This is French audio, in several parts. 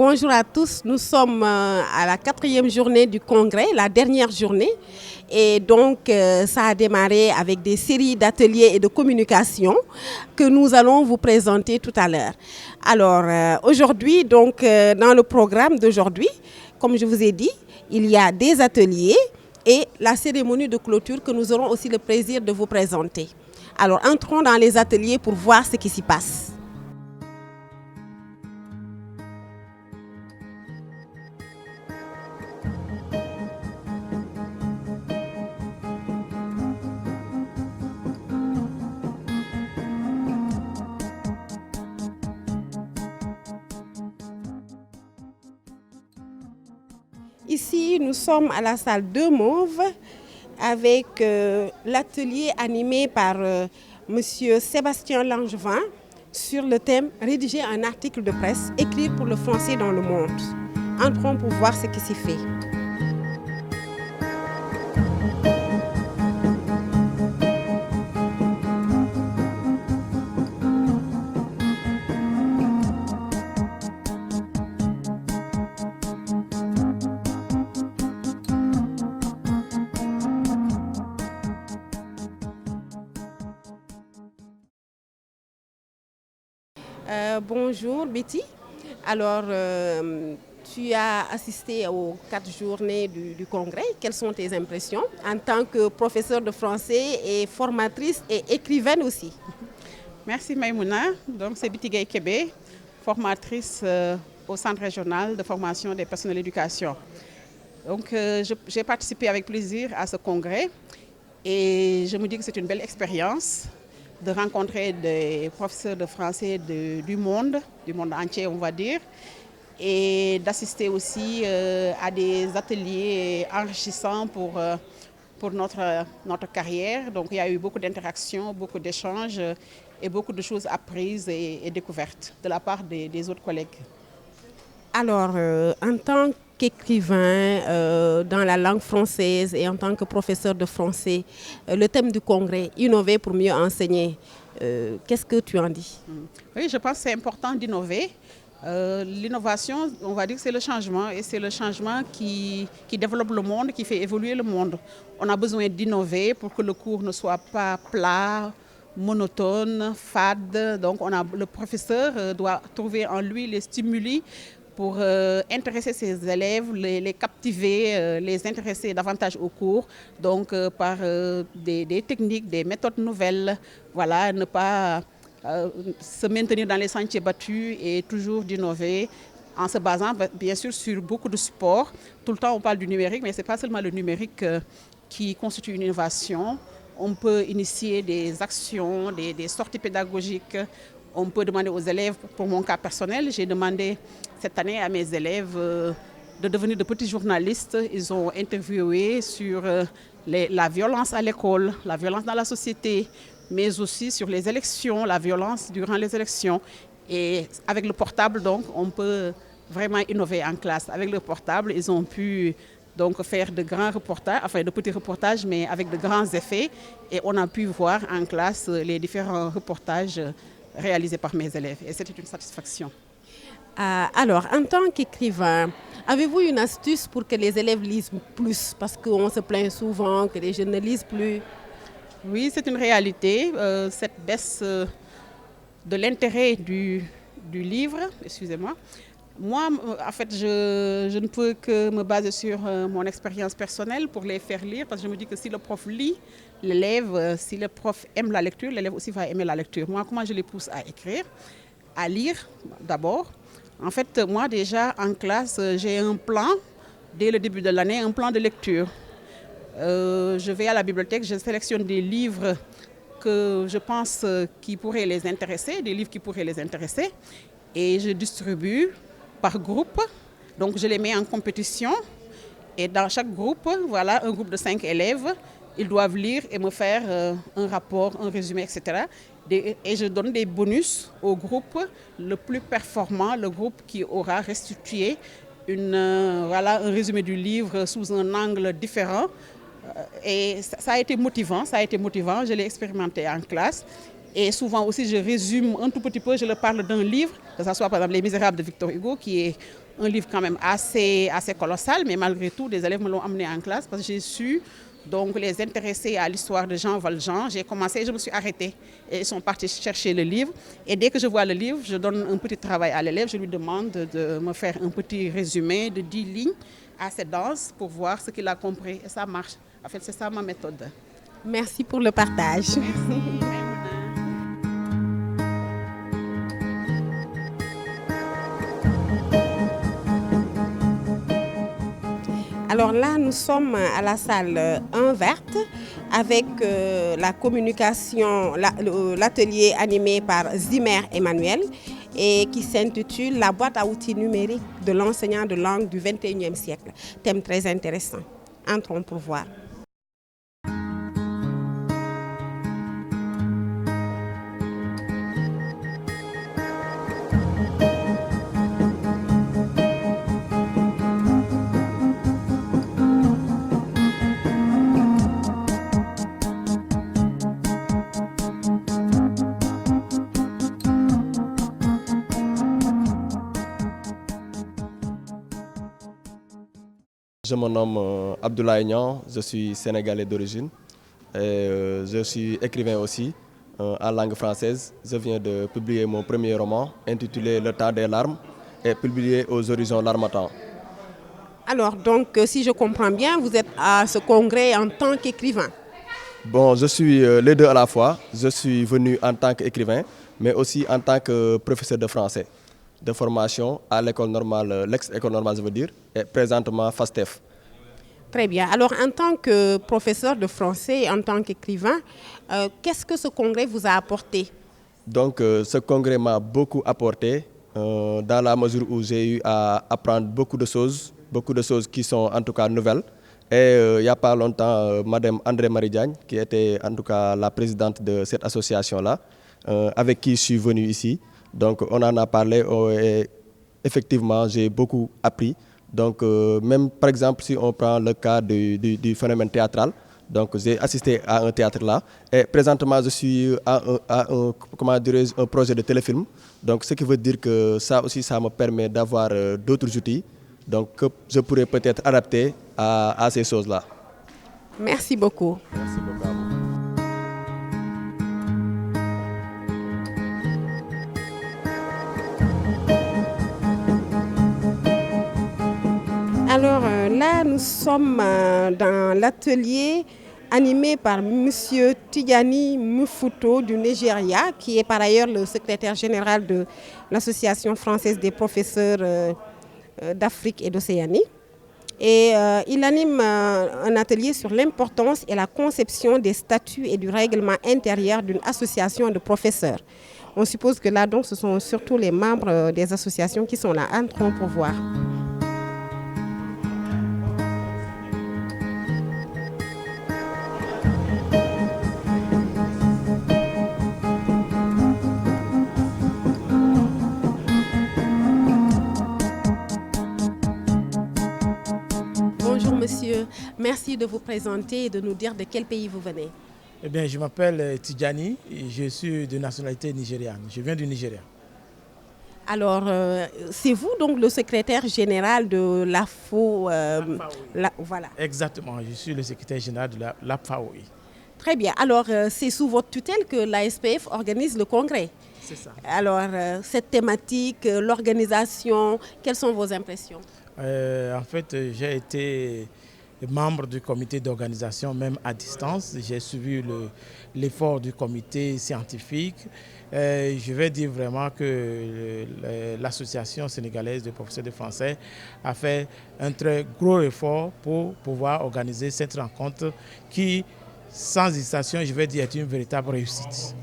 Bonjour à tous, nous sommes à la 4e journée du congrès, la dernière journée. Et donc, ça a démarré avec des séries d'ateliers et de communication que nous allons vous présenter tout à l'heure. Alors, aujourd'hui, donc, dans le programme d'aujourd'hui, comme je vous ai dit, il y a des ateliers et la cérémonie de clôture que nous aurons aussi le plaisir de vous présenter. Alors, entrons dans les ateliers pour voir ce qui s'y passe. Ici, nous sommes à la salle 2 Mauve avec l'atelier animé par Monsieur Sébastien Langevin sur le thème « Rédiger un article de presse, écrire pour le français dans le monde ». Entrons pour voir ce qui s'y fait. Bonjour Betty. Alors, tu as assisté aux 4 journées du congrès. Quelles sont tes impressions en tant que professeure de français et formatrice et écrivaine aussi? Merci Maïmouna. Donc c'est Betty Gaye Kébé, formatrice au Centre régional de formation des personnels d'éducation. Donc j'ai participé avec plaisir à ce congrès et je me dis que c'est une belle expérience de rencontrer des professeurs de français du monde entier, on va dire, et d'assister aussi à des ateliers enrichissants pour notre carrière. Donc il y a eu beaucoup d'interactions, beaucoup d'échanges et beaucoup de choses apprises et découvertes de la part des autres collègues. Alors, en tant qu'écrivain dans la langue française et en tant que professeur de français, le thème du congrès, innover pour mieux enseigner, qu'est-ce que tu en dis? Oui, je pense que c'est important d'innover. L'innovation, on va dire que c'est le changement et c'est le changement qui développe le monde, qui fait évoluer le monde. On a besoin d'innover pour que le cours ne soit pas plat, monotone, fade. Donc le professeur doit trouver en lui les stimuli pour intéresser ses élèves, les captiver, les intéresser davantage au cours, donc par des techniques, des méthodes nouvelles, voilà, ne pas se maintenir dans les sentiers battus et toujours d'innover en se basant bien sûr sur beaucoup de supports. Tout le temps on parle du numérique, mais ce n'est pas seulement le numérique qui constitue une innovation. On peut initier des actions, des sorties pédagogiques. On peut demander aux élèves, pour mon cas personnel, j'ai demandé cette année à mes élèves de devenir de petits journalistes. Ils ont interviewé sur la violence à l'école, la violence dans la société, mais aussi sur les élections, la violence durant les élections. Et avec le portable, donc, on peut vraiment innover en classe. Avec le portable, ils ont pu donc faire de grands reportages, enfin de petits reportages, mais avec de grands effets. Et on a pu voir en classe les différents reportages réalisés par mes élèves. Et c'était une satisfaction. Alors, en tant qu'écrivain, avez-vous une astuce pour que les élèves lisent plus? Parce qu'on se plaint souvent que les jeunes ne lisent plus. Oui, c'est une réalité. Cette baisse de l'intérêt du livre, excusez-moi. Moi, en fait, je ne peux que me baser sur mon expérience personnelle pour les faire lire, parce que je me dis que si le prof lit, l'élève, si le prof aime la lecture, l'élève aussi va aimer la lecture. Moi, comment je les pousse à écrire, à lire d'abord. En fait, moi déjà en classe, j'ai un plan, dès le début de l'année, un plan de lecture. Je vais à la bibliothèque, je sélectionne des livres que je pense qui pourraient les intéresser, des livres qui pourraient les intéresser, et je distribue par groupe. Donc je les mets en compétition et dans chaque groupe, voilà, un groupe de 5 élèves, ils doivent lire et me faire un rapport, un résumé, etc. Et je donne des bonus au groupe le plus performant, le groupe qui aura restitué voilà, un résumé du livre sous un angle différent. Et ça a été motivant, je l'ai expérimenté en classe. Et souvent aussi, je résume un tout petit peu, je leur parle d'un livre, que ce soit par exemple Les Misérables de Victor Hugo, qui est un livre quand même assez colossal, mais malgré tout, des élèves me l'ont amené en classe parce que j'ai su donc les intéresser à l'histoire de Jean Valjean. J'ai commencé, je me suis arrêtée et ils sont partis chercher le livre. Et dès que je vois le livre, je donne un petit travail à l'élève. Je lui demande de me faire un petit résumé de 10 lignes à cette danse pour voir ce qu'il a compris. Et ça marche. En fait, c'est ça ma méthode. Merci pour le partage. Alors là, nous sommes à la salle 1 verte avec la communication, l'atelier animé par Zimmer Emmanuel et qui s'intitule La boîte à outils numérique de l'enseignant de langue du 21e siècle. Thème très intéressant. Entrons pour voir. Je me nomme Abdoulaye Niang, je suis sénégalais d'origine et je suis écrivain aussi en langue française. Je viens de publier mon premier roman intitulé Le temps des larmes et publié aux Horizons l'Harmattan. Alors donc, si je comprends bien, vous êtes à ce congrès en tant qu'écrivain. Bon, je suis les deux à la fois. Je suis venu en tant qu'écrivain, mais aussi en tant que professeur de français de formation à l'école normale, l'ex-école normale je veux dire, et présentement FASTEF. Très bien. Alors en tant que professeur de français et en tant qu'écrivain, qu'est-ce que ce congrès vous a apporté? Donc ce congrès m'a beaucoup apporté dans la mesure où j'ai eu à apprendre beaucoup de choses qui sont en tout cas nouvelles. Et il n'y a pas longtemps, Madame André-Marie Diagne, qui était en tout cas la présidente de cette association-là, avec qui je suis venu ici. Donc on en a parlé et effectivement j'ai beaucoup appris. Donc même par exemple si on prend le cas du phénomène théâtral, donc j'ai assisté à un théâtre là et présentement je suis à un projet de téléfilm. Donc ce qui veut dire que ça aussi ça me permet d'avoir d'autres outils donc que je pourrais peut-être adapter à ces choses-là. Merci beaucoup. Merci beaucoup à vous. Alors là, nous sommes dans l'atelier animé par M. Tidjani Muffuto du Nigeria, qui est par ailleurs le secrétaire général de l'Association française des professeurs d'Afrique et d'Océanie. Et il anime un atelier sur l'importance et la conception des statuts et du règlement intérieur d'une association de professeurs. On suppose que là, donc, ce sont surtout les membres des associations qui sont là. Entrons pour voir. Bonjour monsieur, merci de vous présenter et de nous dire de quel pays vous venez. Eh bien, je m'appelle Tidjani et je suis de nationalité nigériane. Je viens du Nigeria. Alors, c'est vous donc le secrétaire général de l'AFO voilà. Exactement, je suis le secrétaire général de l'AFAO. Très bien. Alors, c'est sous votre tutelle que l'ASPF organise le congrès. C'est ça. Alors, cette thématique, l'organisation, quelles sont vos impressions? En fait, j'ai été membre du comité d'organisation, même à distance. J'ai suivi l'effort du comité scientifique. Je vais dire vraiment que l'association sénégalaise de professeurs de français a fait un très gros effort pour pouvoir organiser cette rencontre qui, sans hésitation, je vais dire, est une véritable réussite.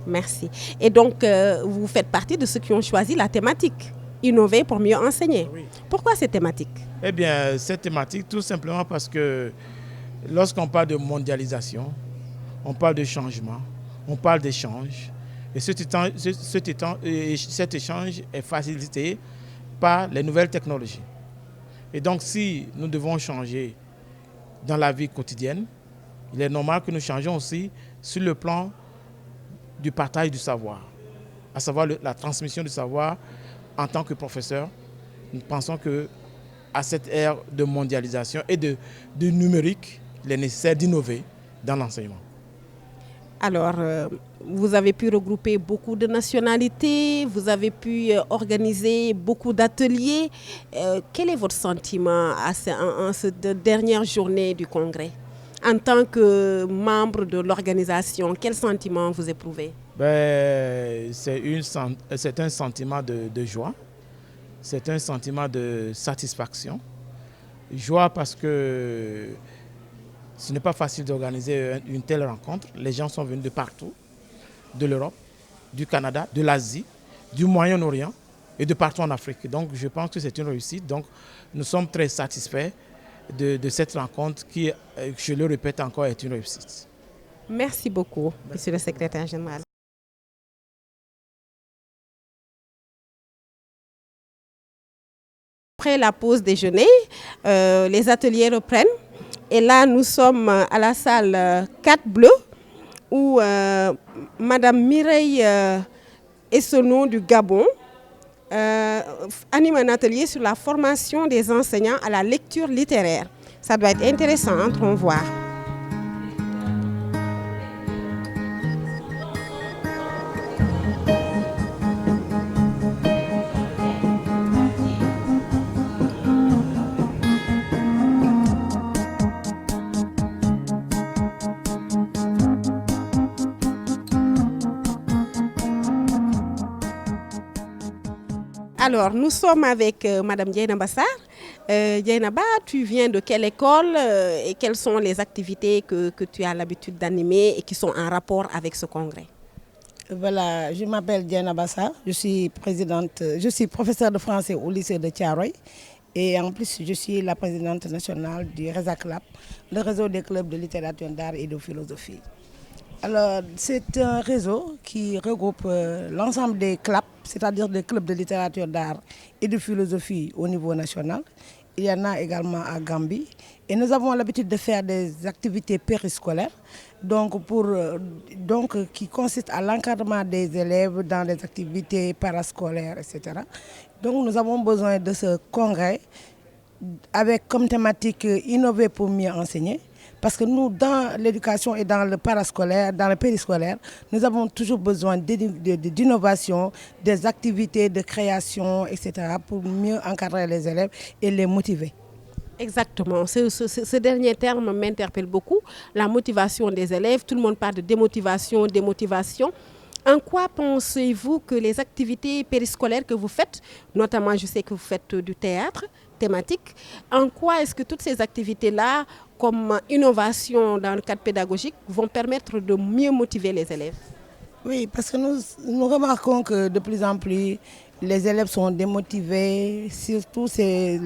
Merci. Et donc, vous faites partie de ceux qui ont choisi la thématique. Innover pour mieux enseigner. Oui. Pourquoi cette thématique? Eh bien, cette thématique, tout simplement parce que lorsqu'on parle de mondialisation, on parle de changement, on parle d'échange. Et cet échange est facilité par les nouvelles technologies. Et donc, si nous devons changer dans la vie quotidienne, il est normal que nous changions aussi sur le plan du partage du savoir, à savoir la transmission du savoir en tant que professeur Nous pensons qu'à cette ère de mondialisation et de numérique, il est nécessaire d'innover dans l'enseignement. Alors, vous avez pu regrouper beaucoup de nationalités, vous avez pu organiser beaucoup d'ateliers. Quel est votre sentiment à cette dernière journée du congrès? En tant que membre de l'organisation, quel sentiment vous éprouvez? C'est un sentiment de joie, c'est un sentiment de satisfaction. Joie parce que ce n'est pas facile d'organiser une telle rencontre. Les gens sont venus de partout, de l'Europe, du Canada, de l'Asie, du Moyen-Orient et de partout en Afrique. Donc je pense que c'est une réussite. Donc nous sommes très satisfaits de cette rencontre qui, je le répète encore, est une réussite. Merci beaucoup, Monsieur le secrétaire général. Après la pause déjeuner, les ateliers reprennent. Et là, nous sommes à la salle 4 bleue où Madame Mireille Essono du Gabon anime un atelier sur la formation des enseignants à la lecture littéraire. Ça doit être intéressant, entrons voir. Alors, nous sommes avec Madame Dieynaba Sarr. Dieynaba, tu viens de quelle école et quelles sont les activités que tu as l'habitude d'animer et qui sont en rapport avec ce congrès? Voilà, je m'appelle Dieynaba Sarr, je suis professeure de français au lycée de Thiaroye et en plus je suis la présidente nationale du RESACLAP, le réseau des clubs de littérature, d'art et de philosophie. Alors, c'est un réseau qui regroupe l'ensemble des CLAP, c'est-à-dire des clubs de littérature, d'art et de philosophie au niveau national. Il y en a également à Gambie. Et nous avons l'habitude de faire des activités périscolaires, qui consistent à l'encadrement des élèves dans les activités parascolaires, etc. Donc nous avons besoin de ce congrès avec comme thématique innover pour mieux enseigner. Parce que nous, dans l'éducation et dans le parascolaire, dans le périscolaire, nous avons toujours besoin d'innovation, des activités de création, etc. pour mieux encadrer les élèves et les motiver. Exactement. Ce dernier terme m'interpelle beaucoup. La motivation des élèves. Tout le monde parle de démotivation, démotivation. En quoi pensez-vous que les activités périscolaires que vous faites, notamment je sais que vous faites du théâtre thématique, en quoi est-ce que toutes ces activités-là, comme innovation dans le cadre pédagogique, vont permettre de mieux motiver les élèves? Oui, parce que nous remarquons que de plus en plus, les élèves sont démotivés, surtout si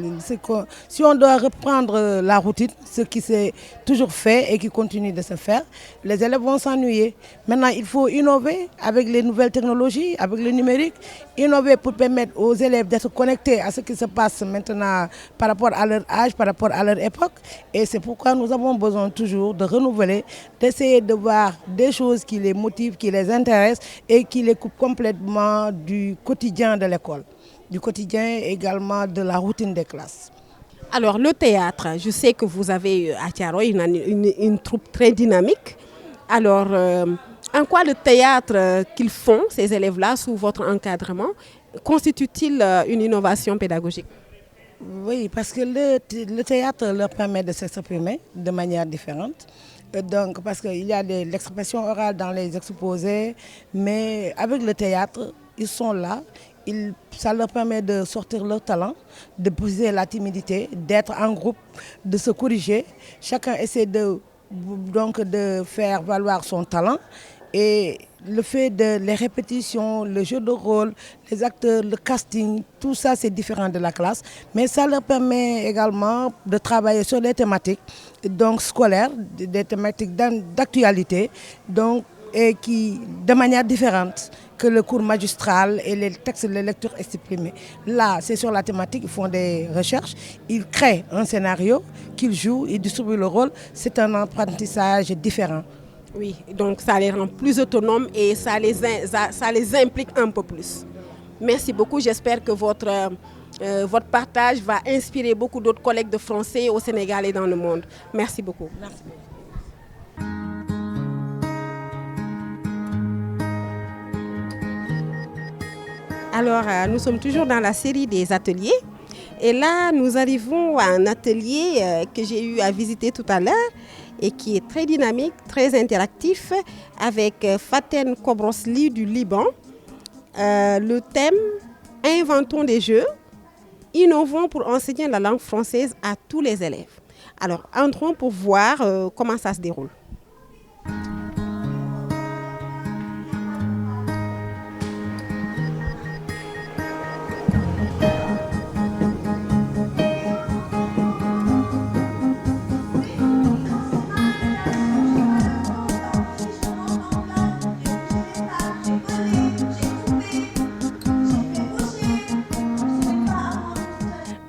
on doit reprendre la routine, ce qui s'est toujours fait et qui continue de se faire, les élèves vont s'ennuyer. Maintenant, il faut innover avec les nouvelles technologies, avec le numérique, innover pour permettre aux élèves d'être connectés à ce qui se passe maintenant par rapport à leur âge, par rapport à leur époque. Et c'est pourquoi nous avons besoin toujours de renouveler, d'essayer de voir des choses qui les motivent, qui les intéressent et qui les coupent complètement du quotidien de l'école, du quotidien également de la routine des classes. Alors le théâtre, je sais que vous avez à Thiaroye une troupe très dynamique. Alors en quoi le théâtre qu'ils font, ces élèves-là, sous votre encadrement, constitue-t-il une innovation pédagogique? Oui, parce que le théâtre leur permet de s'exprimer de manière différente. Donc, parce qu'il y a l'expression orale dans les exposés, mais avec le théâtre, ils sont là. Ça leur permet de sortir leur talent, de briser la timidité, d'être en groupe, de se corriger. Chacun essaie de faire valoir son talent. Et le fait de les répétitions, le jeu de rôle, les acteurs, le casting, tout ça c'est différent de la classe. Mais ça leur permet également de travailler sur des thématiques scolaires, des thématiques d'actualité, et qui de manière différente que le cours magistral et les textes de lecture exprimés. Là, c'est sur la thématique, ils font des recherches, ils créent un scénario qu'ils jouent, ils distribuent le rôle. C'est un apprentissage différent. Oui, donc ça les rend plus autonomes et ça les implique un peu plus. Merci beaucoup. J'espère que votre Votre partage va inspirer beaucoup d'autres collègues de français au Sénégal et dans le monde. Merci beaucoup. Merci beaucoup. Alors, nous sommes toujours dans la série des ateliers. Et là, nous arrivons à un atelier que j'ai eu à visiter tout à l'heure et qui est très dynamique, très interactif, avec Faten Kobrosli du Liban. Le thème « Inventons des jeux, innovons pour enseigner la langue française à tous les élèves ». Alors, entrons pour voir comment ça se déroule.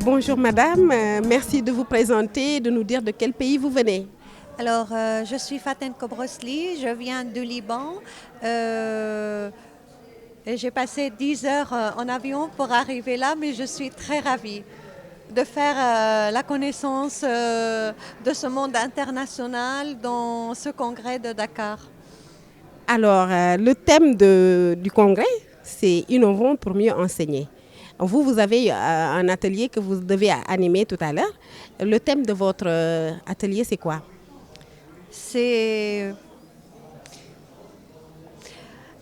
Bonjour madame, merci de vous présenter, de nous dire de quel pays vous venez. Alors, je suis Faten Kobrosli, je viens du Liban. Et j'ai passé 10 heures en avion pour arriver là, mais je suis très ravie de faire la connaissance de ce monde international dans ce congrès de Dakar. Alors, le thème du congrès, c'est « Innovons pour mieux enseigner ». Vous avez un atelier que vous devez animer tout à l'heure. Le thème de votre atelier, c'est quoi? C'est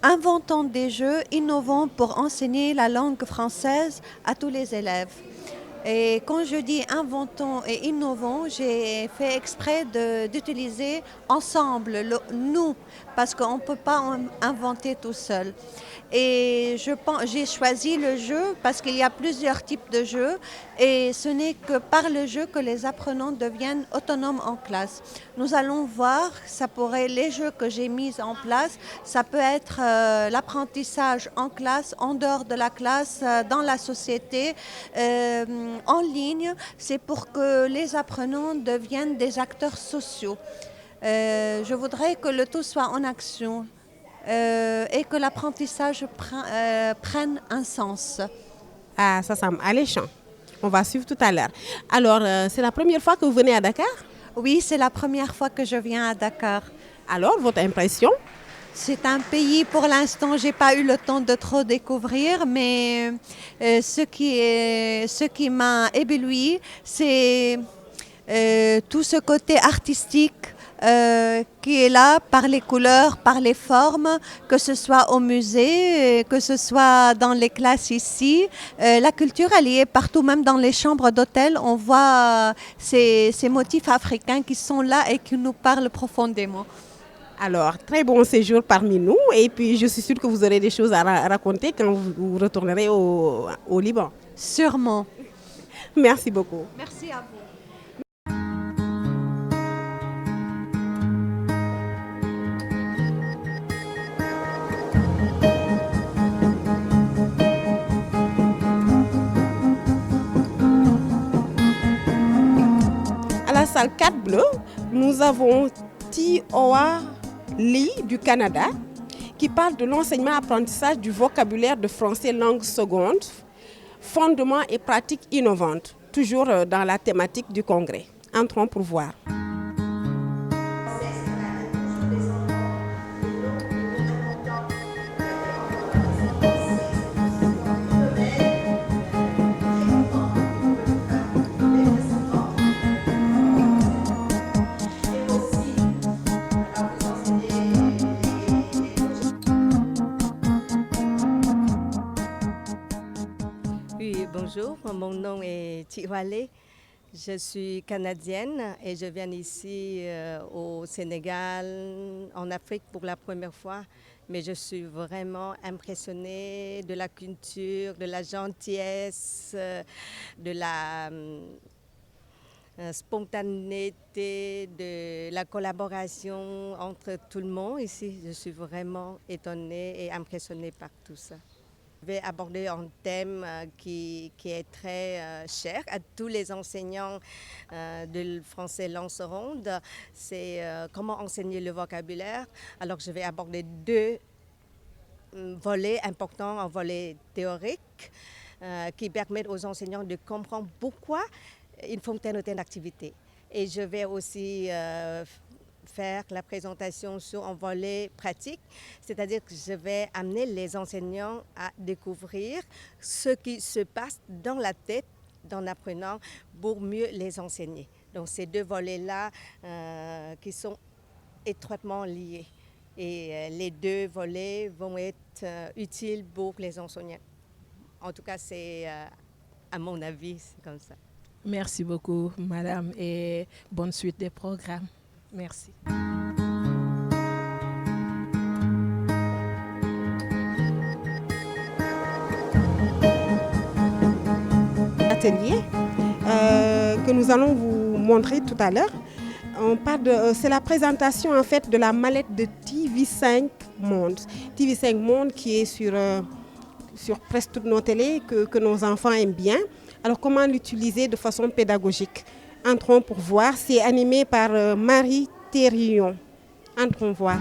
inventons des jeux innovants pour enseigner la langue française à tous les élèves. Et quand je dis inventons et innovons, j'ai fait exprès d'utiliser ensemble, nous, parce qu'on ne peut pas inventer tout seul. Et j'ai choisi le jeu parce qu'il y a plusieurs types de jeux et ce n'est que par le jeu que les apprenants deviennent autonomes en classe. Nous allons voir, les jeux que j'ai mis en place, ça peut être l'apprentissage en classe, en dehors de la classe, dans la société, en ligne. C'est pour que les apprenants deviennent des acteurs sociaux. Je voudrais que le tout soit en action. Et que l'apprentissage prenne un sens. Ah, ça semble alléchant. On va suivre tout à l'heure. Alors, c'est la première fois que vous venez à Dakar? Oui, c'est la première fois que je viens à Dakar. Alors, votre impression? C'est un pays, pour l'instant, je n'ai pas eu le temps de trop découvrir, mais ce qui m'a ébloui, c'est tout ce côté artistique qui est là par les couleurs, par les formes, que ce soit au musée, que ce soit dans les classes ici. La culture, elle y est partout, même dans les chambres d'hôtel, on voit ces motifs africains qui sont là et qui nous parlent profondément. Alors, très bon séjour parmi nous et puis je suis sûre que vous aurez des choses à raconter quand vous retournerez au Liban. Sûrement. Merci beaucoup. Merci à vous. À la salle 4 bleue, nous avons Tioa Lee du Canada qui parle de l'enseignement-apprentissage du vocabulaire de français langue seconde, fondements et pratiques innovantes, toujours dans la thématique du congrès. Entrons pour voir. Bonjour, mon nom est Tiwale. Je suis canadienne et je viens ici au Sénégal, en Afrique pour la première fois. Mais je suis vraiment impressionnée de la culture, de la gentillesse, de la spontanéité, de la collaboration entre tout le monde ici. Je suis vraiment étonnée et impressionnée par tout ça. Je vais aborder un thème qui est très cher à tous les enseignants de français langue seconde. C'est comment enseigner le vocabulaire. Alors je vais aborder deux volets importants, un volet théorique qui permettent aux enseignants de comprendre pourquoi ils font telle ou telle activité. Et je vais aussi faire la présentation sur un volet pratique, c'est-à-dire que je vais amener les enseignants à découvrir ce qui se passe dans la tête d'un apprenant pour mieux les enseigner. Donc ces deux volets-là qui sont étroitement liés. Et les deux volets vont être utiles pour les enseignants. En tout cas, c'est à mon avis, c'est comme ça. Merci beaucoup, madame, et bonne suite des programmes. Merci. Atelier que nous allons vous montrer tout à l'heure. C'est la présentation en fait de la mallette de TV5 Monde. TV5 Monde qui est sur presque toutes nos télés, que nos enfants aiment bien. Alors comment l'utiliser de façon pédagogique? Entrons pour voir. C'est animé par Marie Thérion. Entrons voir.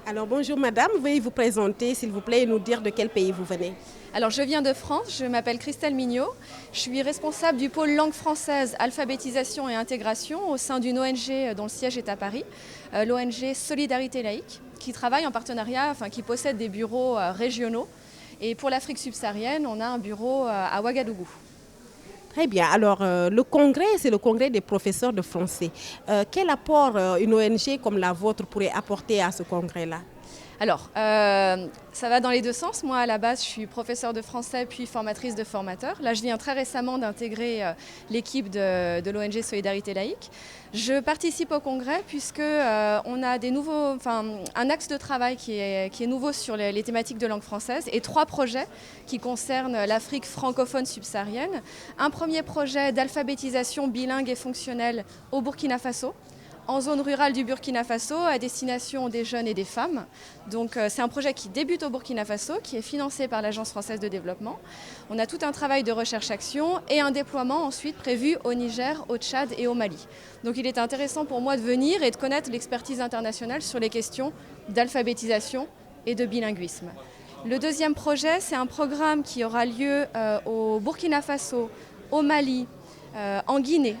Alors bonjour madame, veuillez vous présenter s'il vous plaît et nous dire de quel pays vous venez. Alors je viens de France, je m'appelle Christelle Mignot, je suis responsable du pôle langue française, alphabétisation et intégration au sein d'une ONG dont le siège est à Paris, l'ONG Solidarité Laïque, qui travaille en partenariat, qui possède des bureaux régionaux. Et pour l'Afrique subsaharienne, on a un bureau à Ouagadougou. Très bien. Alors, le congrès, c'est le congrès des professeurs de français. Quel apport une ONG comme la vôtre pourrait apporter à ce congrès-là? Alors, ça va dans les deux sens. Moi, à la base, je suis professeure de français puis formatrice de formateurs. Là, je viens très récemment d'intégrer l'équipe de l'ONG Solidarité Laïque. Je participe au congrès puisque on a un axe de travail qui est nouveau sur les thématiques de langue française et 3 projets qui concernent l'Afrique francophone subsaharienne. Un premier projet d'alphabétisation bilingue et fonctionnelle au Burkina Faso, en zone rurale du Burkina Faso, à destination des jeunes et des femmes. Donc c'est un projet qui débute au Burkina Faso, qui est financé par l'Agence française de développement. On a tout un travail de recherche-action et un déploiement ensuite prévu au Niger, au Tchad et au Mali. Donc il est intéressant pour moi de venir et de connaître l'expertise internationale sur les questions d'alphabétisation et de bilinguisme. Le deuxième projet, c'est un programme qui aura lieu au Burkina Faso, au Mali, en Guinée,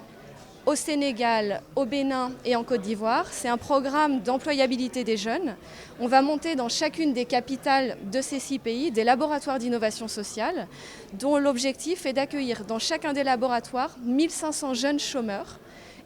au Sénégal, au Bénin et en Côte d'Ivoire. C'est un programme d'employabilité des jeunes. On va monter dans chacune des capitales de ces 6 pays des laboratoires d'innovation sociale dont l'objectif est d'accueillir dans chacun des laboratoires 1500 jeunes chômeurs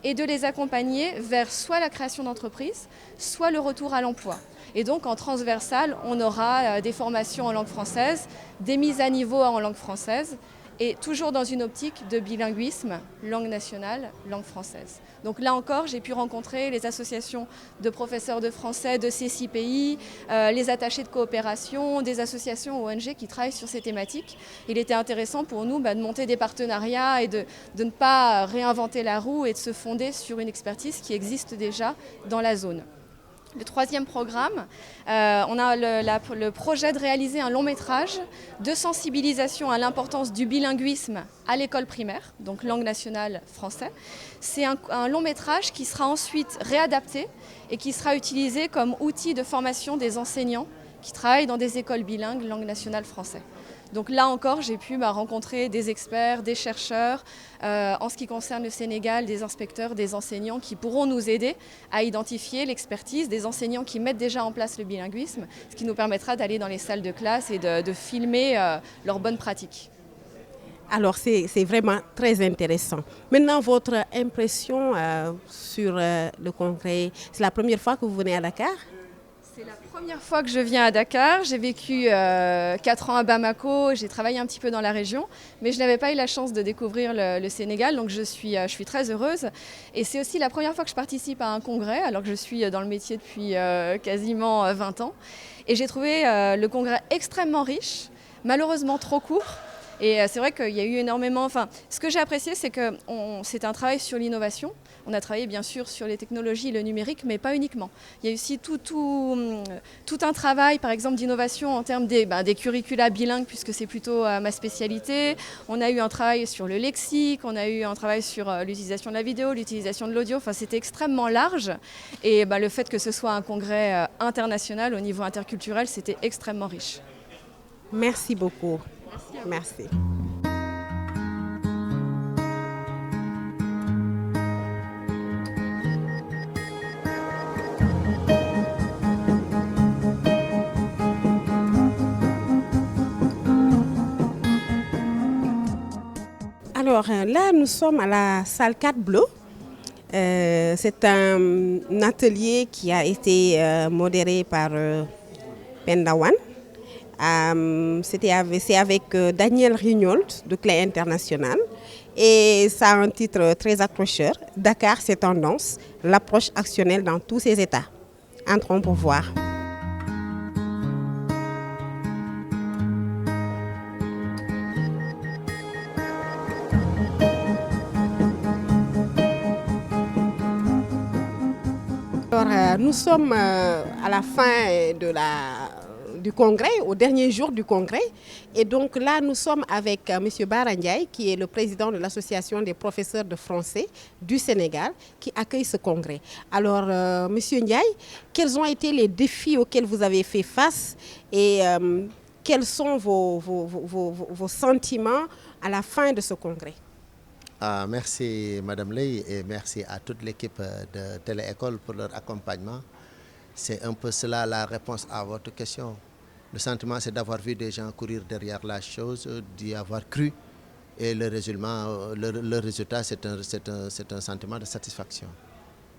et de les accompagner vers soit la création d'entreprises, soit le retour à l'emploi. Et donc en transversal, on aura des formations en langue française, des mises à niveau en langue française, et toujours dans une optique de bilinguisme, langue nationale, langue française. Donc là encore, j'ai pu rencontrer les associations de professeurs de français de ces 6 pays, les attachés de coopération, des associations ONG qui travaillent sur ces thématiques. Il était intéressant pour nous de monter des partenariats et de ne pas réinventer la roue et de se fonder sur une expertise qui existe déjà dans la zone. Le troisième programme, on a le projet de réaliser un long métrage de sensibilisation à l'importance du bilinguisme à l'école primaire, donc langue nationale français. C'est un long métrage qui sera ensuite réadapté et qui sera utilisé comme outil de formation des enseignants qui travaillent dans des écoles bilingues langue nationale français. Donc là encore, j'ai pu rencontrer des experts, des chercheurs, en ce qui concerne le Sénégal, des inspecteurs, des enseignants qui pourront nous aider à identifier l'expertise des enseignants qui mettent déjà en place le bilinguisme, ce qui nous permettra d'aller dans les salles de classe et de filmer leurs bonnes pratiques. Alors c'est vraiment très intéressant. Maintenant, votre impression sur le congrès, c'est la première fois que vous venez à Dakar ? C'est la première fois que je viens à Dakar. J'ai vécu 4 ans à Bamako, j'ai travaillé un petit peu dans la région, mais je n'avais pas eu la chance de découvrir le Sénégal, donc je suis très heureuse. Et c'est aussi la première fois que je participe à un congrès, alors que je suis dans le métier depuis quasiment 20 ans. Et j'ai trouvé le congrès extrêmement riche, malheureusement trop court. Et c'est vrai qu'il y a eu énormément... Enfin, ce que j'ai apprécié, c'est que c'est un travail sur l'innovation. On a travaillé bien sûr sur les technologies, le numérique, mais pas uniquement. Il y a aussi tout un travail, par exemple, d'innovation en termes des curricula bilingues, puisque c'est plutôt ma spécialité. On a eu un travail sur le lexique, on a eu un travail sur l'utilisation de la vidéo, l'utilisation de l'audio. Enfin, c'était extrêmement large. Et le fait que ce soit un congrès international au niveau interculturel, c'était extrêmement riche. Merci beaucoup. Merci. Alors là, nous sommes à la salle 4 Bleu. C'est un atelier qui a été modéré par Pendawan. C'est avec Daniel Rignold de Clé International. Et ça a un titre très accrocheur. Dakar, c'est tendance, l'approche actionnelle dans tous ses états. Entrons pour voir. Alors, nous sommes à la fin du congrès, au dernier jour du congrès. Et donc là, nous sommes avec M. Bara Ndiaye, qui est le président de l'Association des professeurs de français du Sénégal, qui accueille ce congrès. Alors, M. Ndiaye, quels ont été les défis auxquels vous avez fait face et quels sont vos sentiments à la fin de ce congrès? Merci Madame Ley et merci à toute l'équipe de Télé-École pour leur accompagnement. C'est un peu cela la réponse à votre question. Le sentiment, c'est d'avoir vu des gens courir derrière la chose, d'y avoir cru. Et le résultat, c'est un sentiment de satisfaction.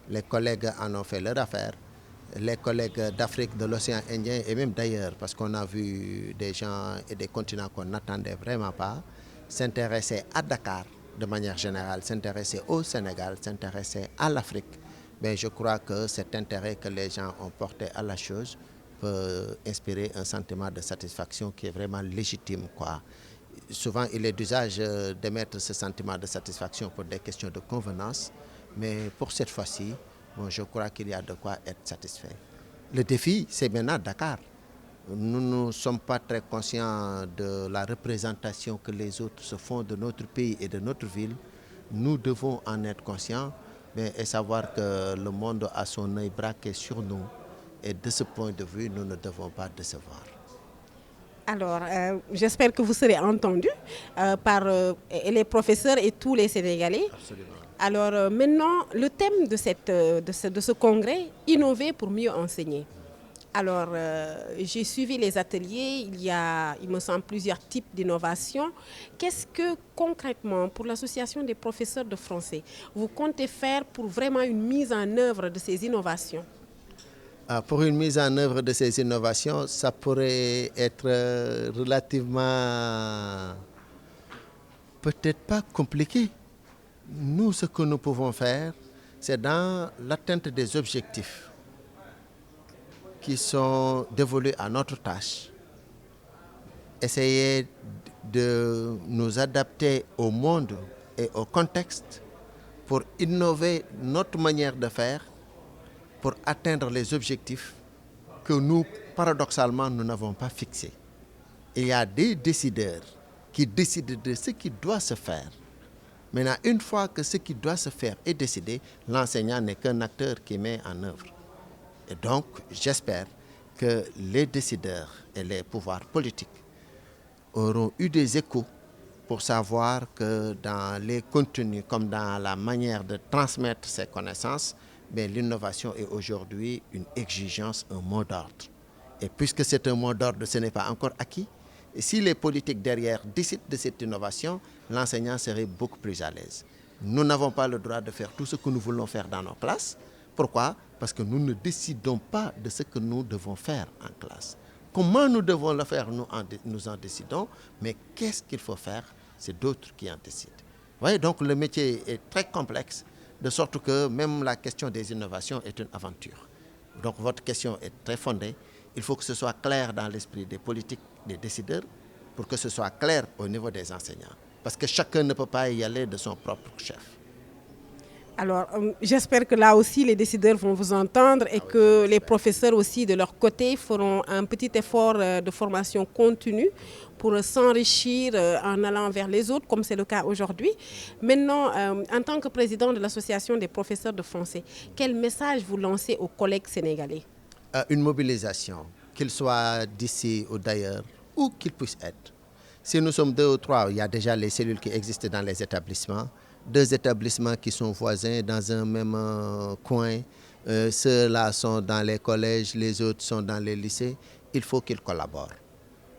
Les collègues en ont fait leur affaire. Les collègues d'Afrique, de l'océan Indien et même d'ailleurs, parce qu'on a vu des gens et des continents qu'on n'attendait vraiment pas, s'intéresser à Dakar de manière générale, s'intéresser au Sénégal, s'intéresser à l'Afrique. Mais je crois que cet intérêt que les gens ont porté à la chose peut inspirer un sentiment de satisfaction qui est vraiment légitime, quoi. Souvent, il est d'usage d'émettre ce sentiment de satisfaction pour des questions de convenance, mais pour cette fois-ci, bon, je crois qu'il y a de quoi être satisfait. Le défi, c'est maintenant Dakar. Nous ne sommes pas très conscients de la représentation que les autres se font de notre pays et de notre ville. Nous devons en être conscients et savoir que le monde a son œil braqué sur nous. Et de ce point de vue, nous ne devons pas décevoir. Alors, j'espère que vous serez entendus par les professeurs et tous les Sénégalais. Absolument. Alors maintenant, le thème de ce congrès, innover pour mieux enseigner. Alors, j'ai suivi les ateliers, il me semble, plusieurs types d'innovations. Qu'est-ce que, concrètement, pour l'Association des professeurs de français, vous comptez faire pour vraiment une mise en œuvre de ces innovations? Pour une mise en œuvre de ces innovations, ça pourrait être relativement, peut-être pas compliqué. Nous, ce que nous pouvons faire, c'est dans l'atteinte des objectifs qui sont dévolus à notre tâche, essayer de nous adapter au monde et au contexte pour innover notre manière de faire, pour atteindre les objectifs que nous, paradoxalement, nous n'avons pas fixés. Il y a des décideurs qui décident de ce qui doit se faire. Maintenant, une fois que ce qui doit se faire est décidé, l'enseignant n'est qu'un acteur qui met en œuvre. Et donc, j'espère que les décideurs et les pouvoirs politiques auront eu des échos pour savoir que dans les contenus comme dans la manière de transmettre ces connaissances, l'innovation est aujourd'hui une exigence, un mot d'ordre. Et puisque c'est un mot d'ordre, ce n'est pas encore acquis. Et si les politiques derrière décident de cette innovation, l'enseignant serait beaucoup plus à l'aise. Nous n'avons pas le droit de faire tout ce que nous voulons faire dans nos classes. Pourquoi? Parce que nous ne décidons pas de ce que nous devons faire en classe. Comment nous devons le faire, nous en décidons, mais qu'est-ce qu'il faut faire? C'est d'autres qui en décident. Vous voyez, donc le métier est très complexe, de sorte que même la question des innovations est une aventure. Donc votre question est très fondée. Il faut que ce soit clair dans l'esprit des politiques, des décideurs, pour que ce soit clair au niveau des enseignants. Parce que chacun ne peut pas y aller de son propre chef. Alors, j'espère que là aussi, les décideurs vont vous entendre et que les professeurs aussi, de leur côté, feront un petit effort de formation continue pour s'enrichir en allant vers les autres, comme c'est le cas aujourd'hui. Maintenant, en tant que président de l'Association des professeurs de français, quel message vous lancez aux collègues sénégalais? Une mobilisation, qu'ils soient d'ici ou d'ailleurs, où qu'ils puissent être. Si nous sommes 2 ou 3, il y a déjà les cellules qui existent dans les établissements. 2 établissements qui sont voisins dans un même coin. Ceux-là sont dans les collèges, les autres sont dans les lycées. Il faut qu'ils collaborent.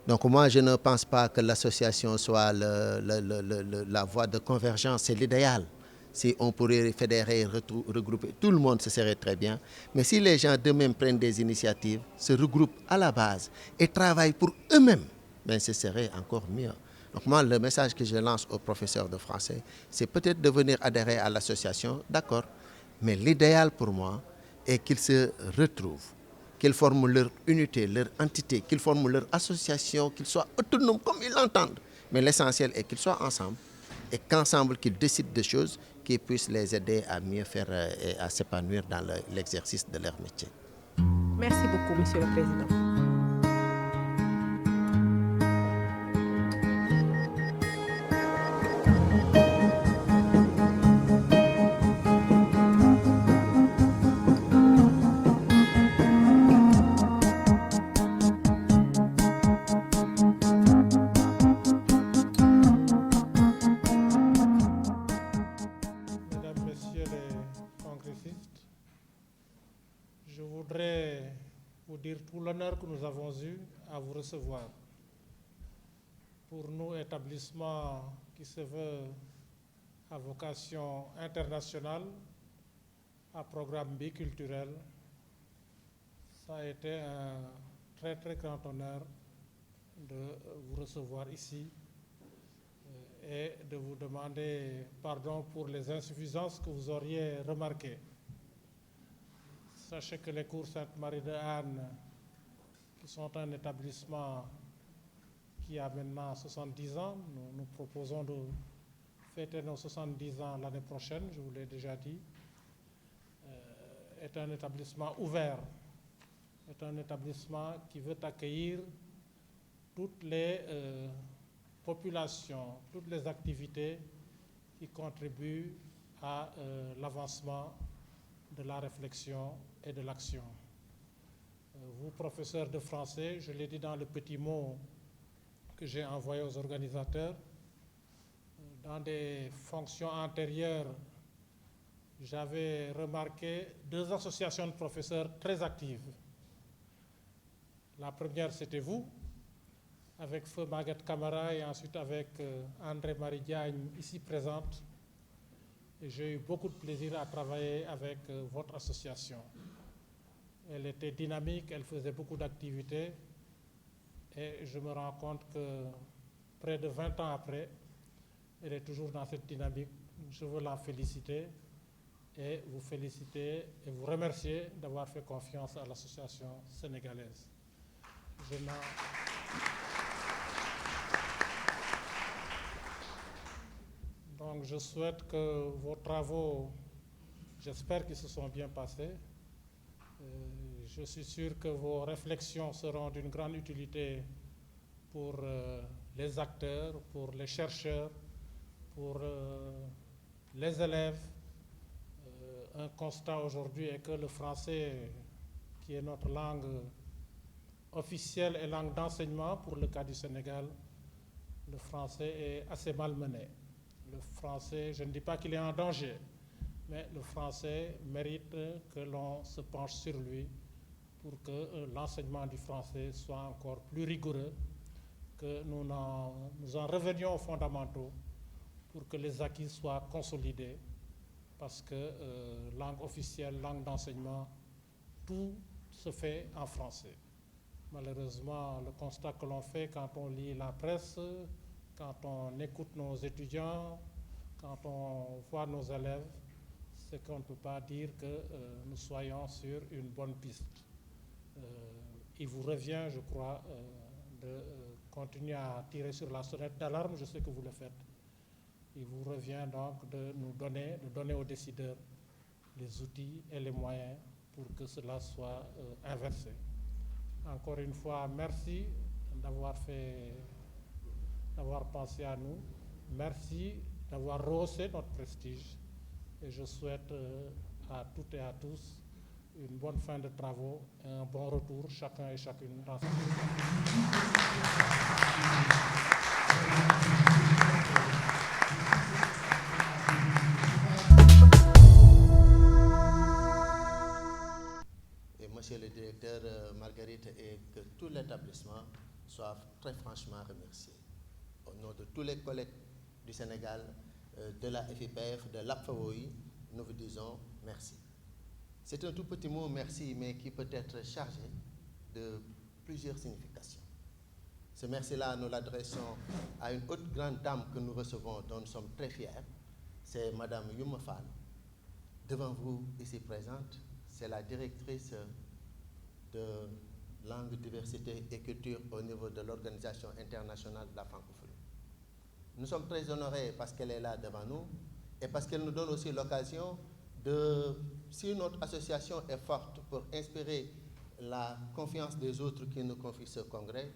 Donc moi, je ne pense pas que l'association soit la voie de convergence, c'est l'idéal. Si on pourrait fédérer, regrouper, tout le monde, ce serait très bien. Mais si les gens d'eux-mêmes prennent des initiatives, se regroupent à la base et travaillent pour eux-mêmes, ben ce serait encore mieux. Donc moi, le message que je lance aux professeurs de français, c'est peut-être de venir adhérer à l'association, d'accord. Mais l'idéal pour moi est qu'ils se retrouvent, qu'ils forment leur unité, leur entité, qu'ils forment leur association, qu'ils soient autonomes comme ils l'entendent. Mais l'essentiel est qu'ils soient ensemble et qu'ensemble qu'ils décident de choses qui puissent les aider à mieux faire et à s'épanouir dans l'exercice de leur métier. Merci beaucoup, Monsieur le Président. Je voudrais vous dire tout l'honneur que nous avons eu à vous recevoir. Pour nous, établissement qui se veut à vocation internationale, à programme biculturel, ça a été un très très grand honneur de vous recevoir ici et de vous demander pardon pour les insuffisances que vous auriez remarquées. Sachez que les cours Sainte-Marie de Anne, qui sont un établissement qui a maintenant 70 ans, nous proposons de fêter nos 70 ans l'année prochaine, je vous l'ai déjà dit, est un établissement ouvert, est un établissement qui veut accueillir toutes les populations, toutes les activités qui contribuent à l'avancement de la réflexion et de l'action. Vous, professeurs de français, je l'ai dit dans le petit mot que j'ai envoyé aux organisateurs, dans des fonctions antérieures, j'avais remarqué 2 associations de professeurs très actives. La première, c'était vous, avec Feu Maguette Camara, et ensuite avec André-Marie Diagne, ici présente. Et j'ai eu beaucoup de plaisir à travailler avec votre association. Elle était dynamique, elle faisait beaucoup d'activités, et je me rends compte que près de 20 ans après, elle est toujours dans cette dynamique. Je veux la féliciter et vous féliciter et vous remercier d'avoir fait confiance à l'association sénégalaise. Donc je souhaite que vos travaux, j'espère qu'ils se sont bien passés. Je suis sûr que vos réflexions seront d'une grande utilité pour les acteurs, pour les chercheurs, pour les élèves. Un constat aujourd'hui est que le français, qui est notre langue officielle et langue d'enseignement pour le cas du Sénégal, le français est assez malmené. Le français, je ne dis pas qu'il est en danger, mais le français mérite que l'on se penche sur lui pour que l'enseignement du français soit encore plus rigoureux, que nous en revenions aux fondamentaux pour que les acquis soient consolidés, parce que langue officielle, langue d'enseignement, tout se fait en français. Malheureusement, le constat que l'on fait quand on lit la presse, quand on écoute nos étudiants, quand on voit nos élèves, c'est qu'on ne peut pas dire que nous soyons sur une bonne piste. Il vous revient, je crois, de continue à tirer sur la sonnette d'alarme, je sais que vous le faites. Il vous revient donc de nous donner aux décideurs les outils et les moyens pour que cela soit inversé. Encore une fois, merci d'avoir pensé à nous. Merci d'avoir rehaussé notre prestige. Et je souhaite à toutes et à tous une bonne fin de travaux et un bon retour, chacun et chacune dans sa Et Monsieur le directeur Marguerite, et que tout l'établissement soit très franchement remercié. Au nom de tous les collègues du Sénégal, de la FIPF, de l'APFAOI, nous vous disons merci. C'est un tout petit mot, merci, mais qui peut être chargé de plusieurs significations. Ce merci-là, nous l'adressons à une autre grande dame que nous recevons, dont nous sommes très fiers. C'est Madame Youma Fall. Devant vous, ici présente, c'est la directrice de langue, diversité et culture au niveau de l'Organisation internationale de la francophonie. Nous sommes très honorés parce qu'elle est là devant nous et parce qu'elle nous donne aussi l'occasion de, si notre association est forte pour inspirer la confiance des autres qui nous confient ce congrès,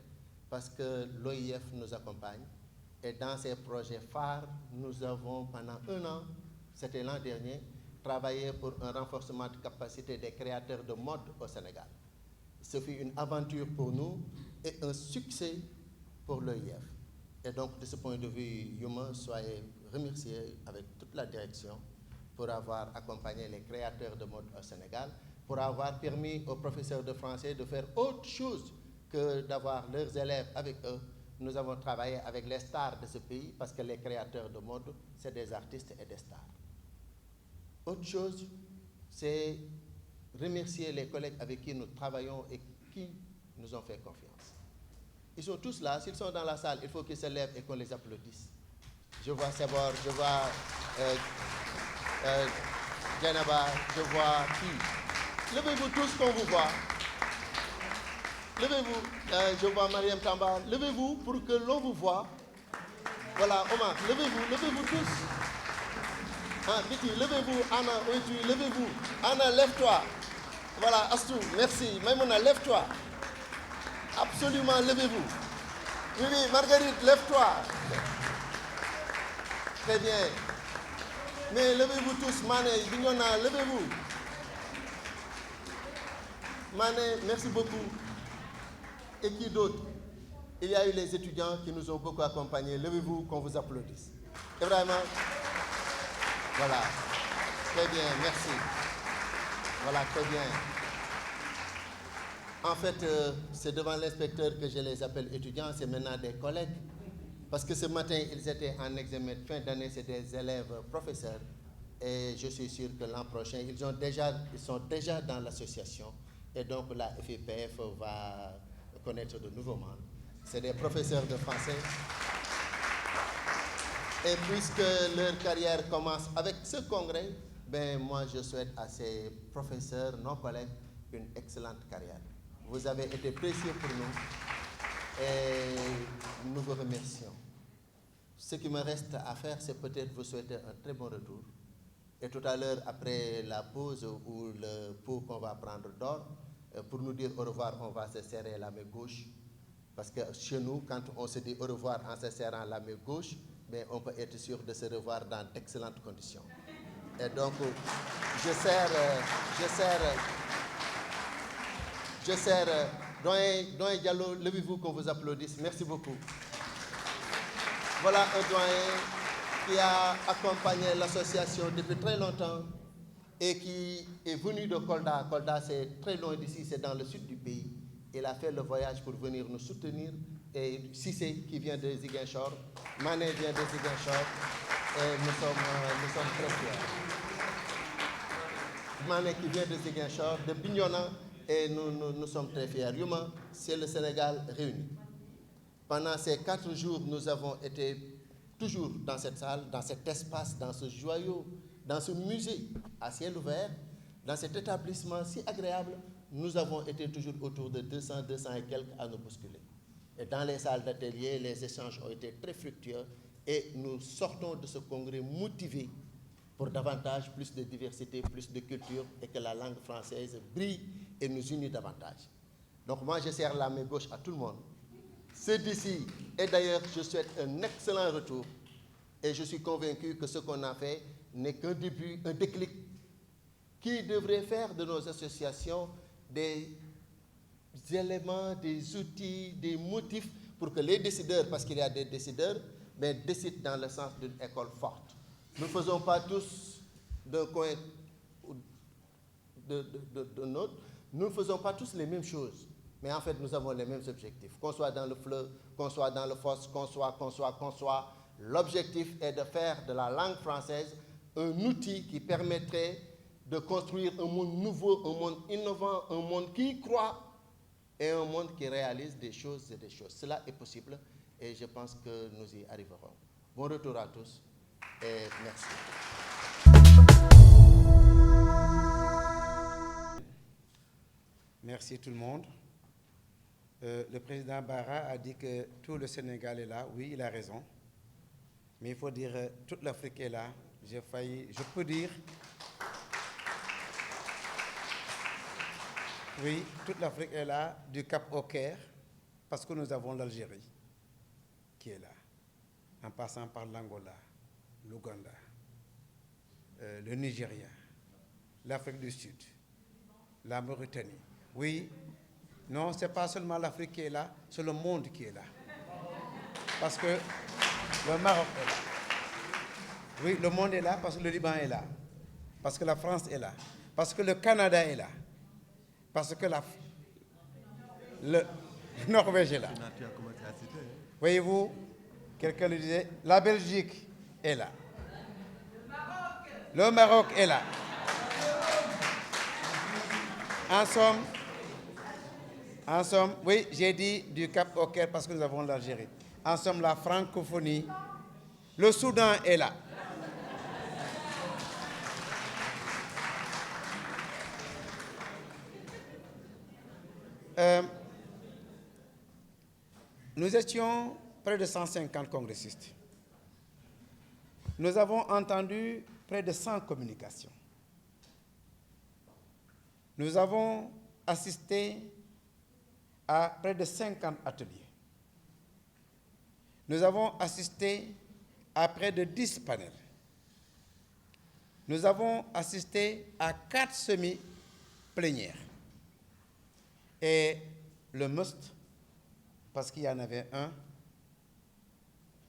parce que l'OIF nous accompagne et dans ces projets phares, nous avons pendant 1 an, c'était l'an dernier, travaillé pour un renforcement de capacité des créateurs de mode au Sénégal. Ce fut une aventure pour nous et un succès pour l'OIF. Et donc, de ce point de vue, Youma, soyez remerciés avec toute la direction pour avoir accompagné les créateurs de mode au Sénégal, pour avoir permis aux professeurs de français de faire autre chose que d'avoir leurs élèves avec eux. Nous avons travaillé avec les stars de ce pays parce que les créateurs de mode, c'est des artistes et des stars. Autre chose, c'est remercier les collègues avec qui nous travaillons et qui nous ont fait confiance. Ils sont tous là. S'ils sont dans la salle, il faut qu'ils se lèvent et qu'on les applaudisse. Je vois Sebor, je vois Djenaba, je vois qui. Levez-vous tous qu'on vous voit. Levez-vous. Je vois Mariam Tamba. Levez-vous pour que l'on vous voit. Voilà, Omar, levez-vous tous. Ah, Vicky, levez-vous. Anna, oui, levez-vous. Anna, lève-toi. Voilà, Astou, merci. Maïmouna, lève-toi. Absolument, levez-vous. Oui, oui, Marguerite, lève-toi. Très bien. Mais levez-vous tous, Mané, Bignona, levez-vous. Mané, merci beaucoup. Et qui d'autre? Il y a eu les étudiants qui nous ont beaucoup accompagnés. Levez-vous, qu'on vous applaudisse. Et vraiment, voilà. Très bien, merci. Voilà, très bien. En fait, c'est devant l'inspecteur que je les appelle étudiants, c'est maintenant des collègues. Parce que ce matin, ils étaient en examen de fin d'année, c'est des élèves professeurs. Et je suis sûr que l'an prochain, ils sont déjà dans l'association. Et donc la FIPF va connaître de nouveaux membres. C'est des professeurs de français. Et puisque leur carrière commence avec ce congrès, ben moi je souhaite à ces professeurs, nos collègues, une excellente carrière. Vous avez été précieux pour nous et nous vous remercions. Ce qui me reste à faire, c'est peut-être vous souhaiter un très bon retour. Et tout à l'heure, après la pause ou le pot qu'on va prendre d'or, pour nous dire au revoir, on va se serrer la main gauche. Parce que chez nous, quand on se dit au revoir en se serrant la main gauche, ben, on peut être sûr de se revoir dans d'excellentes conditions. Et donc, je serre, doyen Diallo, levez-vous qu'on vous applaudisse. Merci beaucoup. Voilà un doyen qui a accompagné l'association depuis très longtemps et qui est venu de Kolda. Kolda, c'est très loin d'ici, c'est dans le sud du pays. Il a fait le voyage pour venir nous soutenir. Et Cissé, qui vient de Ziguinchor, Mané vient de Ziguinchor, et nous sommes très fiers. Mané qui vient de Ziguinchor, de Bignona, et nous sommes très fiers. Youma, c'est le Sénégal réuni. Pendant ces 4 jours, nous avons été toujours dans cette salle, dans cet espace, dans ce joyau, dans ce musée à ciel ouvert, dans cet établissement si agréable. Nous avons été toujours autour de 200 et quelques à nous bousculer. Et dans les salles d'atelier, les échanges ont été très fructueux et nous sortons de ce congrès motivés pour davantage, plus de diversité, plus de culture et que la langue française brille et nous unit davantage. Donc moi, je serre la main gauche à tout le monde. Ceux d'ici, et d'ailleurs, je souhaite un excellent retour et je suis convaincu que ce qu'on a fait n'est qu'un début, un déclic qui devrait faire de nos associations des éléments, des outils, des motifs pour que les décideurs, parce qu'il y a des décideurs, mais décident dans le sens d'une école forte. Nous ne faisons pas tous d'un coin ou d'un autre, nous ne faisons pas tous les mêmes choses, mais en fait nous avons les mêmes objectifs. Qu'on soit dans le fleuve, qu'on soit dans le fosse, qu'on soit, l'objectif est de faire de la langue française un outil qui permettrait de construire un monde nouveau, un monde innovant, un monde qui croit et un monde qui réalise des choses et des choses. Cela est possible et je pense que nous y arriverons. Bon retour à tous et merci. Merci tout le monde. Le président Barra a dit que tout le Sénégal est là. Oui, il a raison. Mais il faut dire toute l'Afrique est là. J'ai failli, je peux dire, oui, toute l'Afrique est là, du Cap au Caire, parce que nous avons l'Algérie qui est là, en passant par l'Angola, l'Ouganda, le Nigeria, l'Afrique du Sud, la Mauritanie. Oui, non, ce n'est pas seulement l'Afrique qui est là, c'est le monde qui est là. Parce que le Maroc est là. Oui, le monde est là parce que le Liban est là, parce que la France est là, parce que le Canada est là, parce que le Norvège est là. Voyez-vous, quelqu'un le disait, la Belgique est là. Le Maroc est là. En somme, oui, j'ai dit du Cap au Caire parce que nous avons l'Algérie. En somme, la francophonie, le Soudan est là. Nous étions près de 150 congressistes. Nous avons entendu près de 100 communications. Nous avons assisté à près de 50 ateliers. Nous avons assisté à près de 10 panels. Nous avons assisté à 4 semi-plénières. Et le must, parce qu'il y en avait un,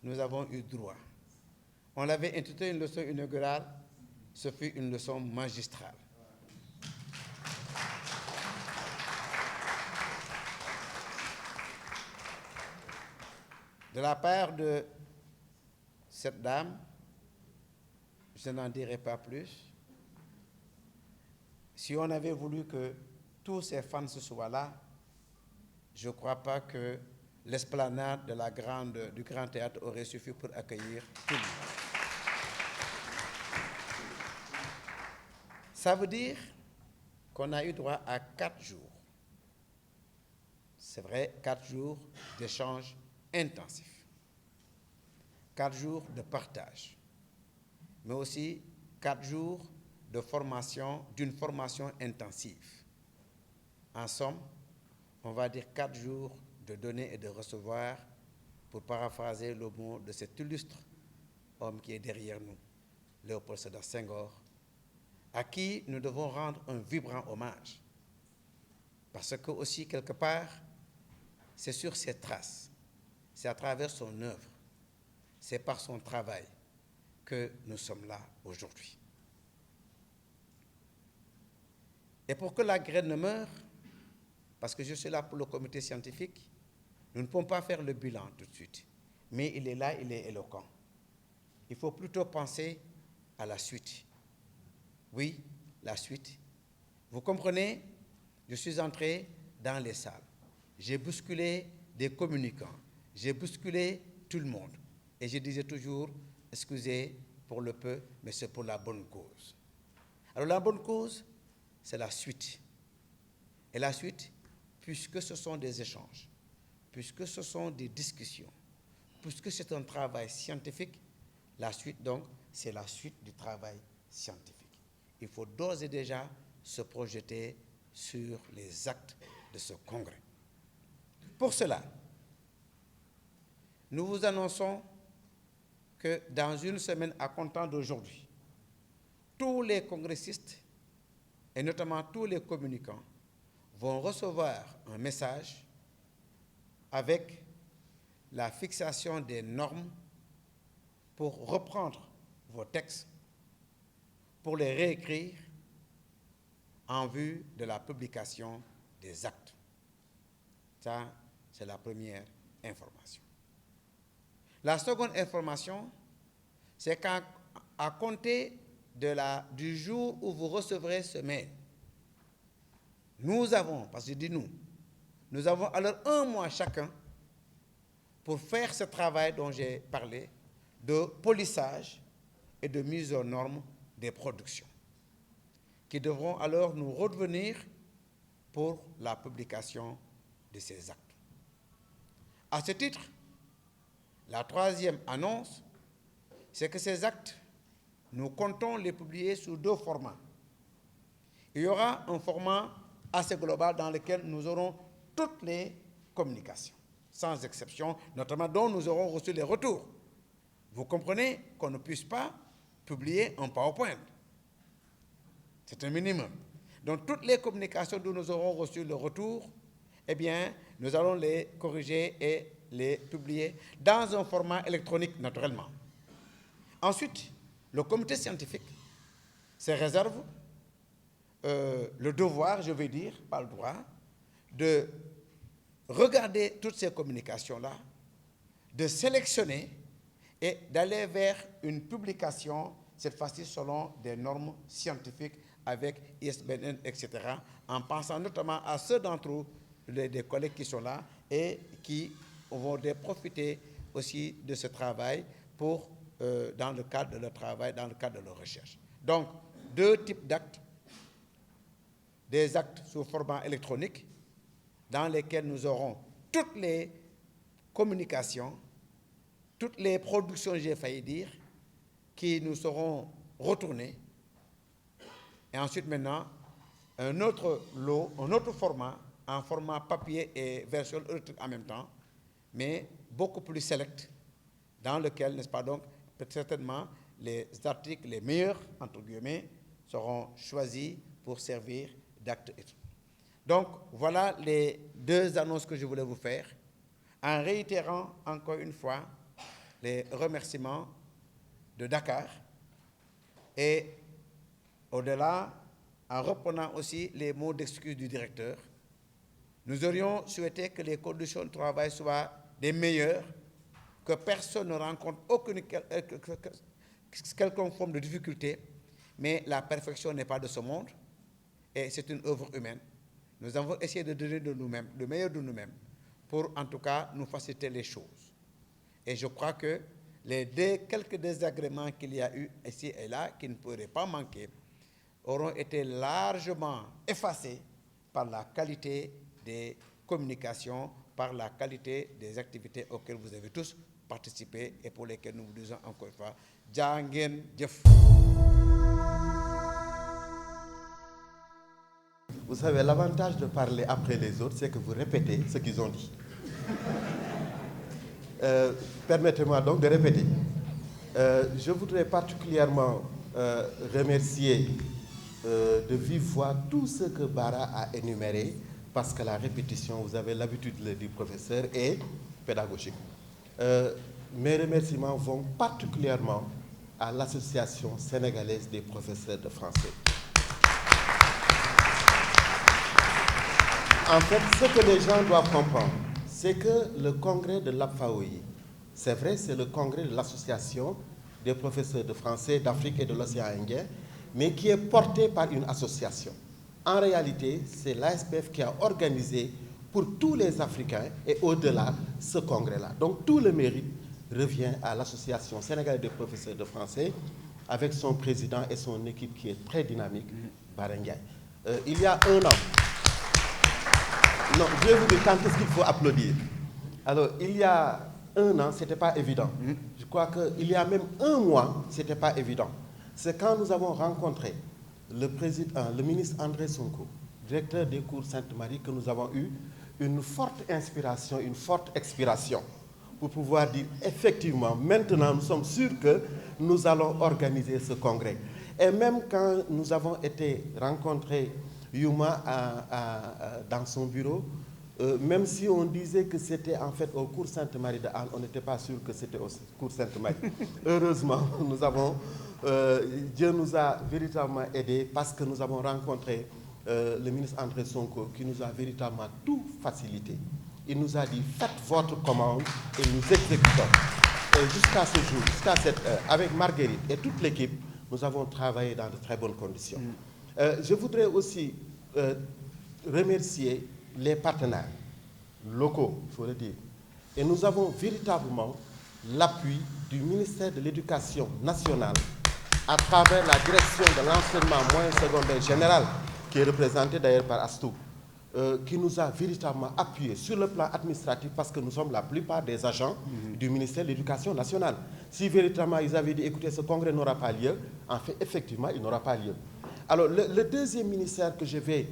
nous avons eu droit. On l'avait intitulé une leçon inaugurale, ce fut une leçon magistrale. De la part de cette dame, je n'en dirai pas plus. Si on avait voulu que tous ces fans soient là, je ne crois pas que l'esplanade du Grand Théâtre aurait suffi pour accueillir tout le monde. Ça veut dire qu'on a eu droit à 4 jours. C'est vrai, 4 jours d'échanges intensifs. 4 jours de partage. Mais aussi 4 jours de formation, d'une formation intensive. En somme, on va dire 4 jours de donner et de recevoir, pour paraphraser le mot de cet illustre homme qui est derrière nous, Léopold Sédar Senghor, à qui nous devons rendre un vibrant hommage. Parce que aussi, quelque part, c'est sur ses traces, c'est à travers son œuvre, c'est par son travail que nous sommes là aujourd'hui. Et pour que la graine ne meure, parce que je suis là pour le comité scientifique, nous ne pouvons pas faire le bilan tout de suite. Mais il est là, il est éloquent. Il faut plutôt penser à la suite. Oui, la suite. Vous comprenez, je suis entré dans les salles. J'ai bousculé des communicants. J'ai bousculé tout le monde. Et je disais toujours, excusez pour le peu, mais c'est pour la bonne cause. Alors la bonne cause, c'est la suite. Et la suite, puisque ce sont des échanges, puisque ce sont des discussions, puisque c'est un travail scientifique, la suite donc, c'est la suite du travail scientifique. Il faut d'ores et déjà se projeter sur les actes de ce congrès. Pour cela, nous vous annonçons que dans une semaine à compter d'aujourd'hui, tous les congressistes, et notamment tous les communicants, vont recevoir un message avec la fixation des normes pour reprendre vos textes, pour les réécrire en vue de la publication des actes. Ça, c'est la première information. La seconde information, c'est qu'à compter du jour où vous recevrez ce mail, nous avons, parce que je dis nous avons alors 1 mois chacun pour faire ce travail dont j'ai parlé, de polissage et de mise aux normes des productions, qui devront alors nous revenir pour la publication de ces actes. À ce titre, la troisième annonce, c'est que ces actes, nous comptons les publier sous 2 formats. Il y aura un format assez global dans lequel nous aurons toutes les communications, sans exception, notamment dont nous aurons reçu les retours. Vous comprenez qu'on ne puisse pas publier un PowerPoint. C'est un minimum. Donc, toutes les communications dont nous aurons reçu le retour, eh bien, nous allons les corriger et les publier dans un format électronique, naturellement. Ensuite, le comité scientifique se réserve le devoir, je vais dire, pas le droit, de regarder toutes ces communications-là, de sélectionner et d'aller vers une publication, cette fois-ci selon des normes scientifiques avec ISBN, etc., en pensant notamment à ceux d'entre vous, des collègues qui sont là et qui vont profiter aussi de ce travail pour, dans le cadre de leur travail, dans le cadre de leur recherche. Donc, 2 types d'actes. Des actes sous format électronique, dans lesquels nous aurons toutes les communications, toutes les productions, j'ai failli dire, qui nous seront retournées. Et ensuite, maintenant, un autre lot, un autre format, en format papier et version électronique en même temps, mais beaucoup plus select, dans lequel, n'est-ce pas, donc, certainement, les articles les meilleurs, entre guillemets, seront choisis pour servir d'actes. Donc, voilà les 2 annonces que je voulais vous faire, en réitérant encore une fois les remerciements de Dakar et au-delà, en reprenant aussi les mots d'excuse du directeur. Nous aurions souhaité que les conditions de travail soient des meilleures, que personne ne rencontre quelconque forme de difficulté, mais la perfection n'est pas de ce monde et c'est une œuvre humaine. Nous avons essayé de donner de nous-mêmes, le meilleur de nous-mêmes, pour en tout cas nous faciliter les choses. Et je crois que les quelques désagréments qu'il y a eu ici et là, qui ne pourraient pas manquer, auront été largement effacés par la qualité des communications, par la qualité des activités auxquelles vous avez tous participé et pour lesquelles nous vous disons encore une fois, jaa ngeen jëf. Vous savez, l'avantage de parler après les autres, c'est que vous répétez ce qu'ils ont dit. Permettez-moi donc de répéter. Je voudrais particulièrement remercier de vive voix tout ce que Bara a énuméré, parce que la répétition, vous avez l'habitude de le dire, professeur, est pédagogique. Mes remerciements vont particulièrement à l'Association sénégalaise des professeurs de français. En fait, ce que les gens doivent comprendre, c'est que le congrès de l'APFAOI, c'est vrai, c'est le congrès de l'Association des professeurs de français d'Afrique et de l'océan Indien, mais qui est porté par une association. En réalité, c'est l'ASPF qui a organisé pour tous les Africains et au-delà ce congrès-là. Donc tout le mérite revient à l'Association sénégalaise des professeurs de français avec son président et son équipe qui est très dynamique, Bara Ndiaye. Il y a 1 an, non, je vais vous dire quand est-ce qu'il faut applaudir. Alors, il y a un an, ce n'était pas évident. Je crois qu'il y a même un mois, ce n'était pas évident. C'est quand nous avons rencontré le ministre André Sonko, directeur des cours Sainte-Marie, que nous avons eu une forte inspiration, une forte expiration pour pouvoir dire effectivement, maintenant nous sommes sûrs que nous allons organiser ce congrès. Et même quand nous avons été rencontrer Yuma dans son bureau, même si on disait que c'était en fait au cours Sainte-Marie de Anne, on n'était pas sûr que c'était au cours Sainte-Marie. Heureusement, Dieu nous a véritablement aidés parce que nous avons rencontré le ministre André Sonko qui nous a véritablement tout facilité. Il nous a dit, faites votre commande et nous exécutons. Et jusqu'à ce jour, jusqu'à cette heure, avec Marguerite et toute l'équipe, nous avons travaillé dans de très bonnes conditions. Je voudrais aussi remercier les partenaires locaux, il faut le dire. Et nous avons véritablement l'appui du ministère de l'Éducation nationale à travers la direction de l'enseignement moyen secondaire général, qui est représentée d'ailleurs par Astou, qui nous a véritablement appuyés sur le plan administratif parce que nous sommes la plupart des agents du ministère de l'Éducation nationale. Si véritablement ils avaient dit, écoutez, ce congrès n'aura pas lieu, en fait, effectivement, il n'aura pas lieu. Alors, le deuxième ministère que je vais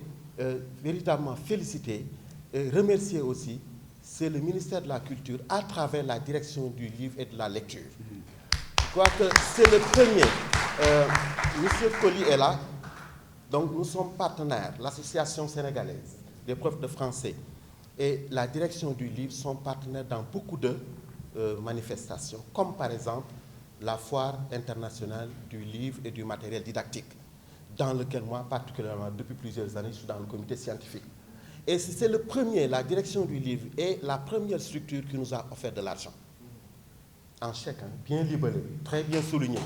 véritablement féliciter et remercier aussi, c'est le ministère de la Culture à travers la direction du livre et de la lecture. Je crois que c'est le premier. Monsieur Colli est là, donc nous sommes partenaires, l'association sénégalaise des profs de français et la direction du livre sont partenaires dans beaucoup de manifestations, comme par exemple la foire internationale du livre et du matériel didactique, dans lequel moi, particulièrement, depuis plusieurs années, je suis dans le comité scientifique. Et c'est le premier, la direction du livre, est la première structure qui nous a offert de l'argent. En chèque, bien libellé, très bien souligné.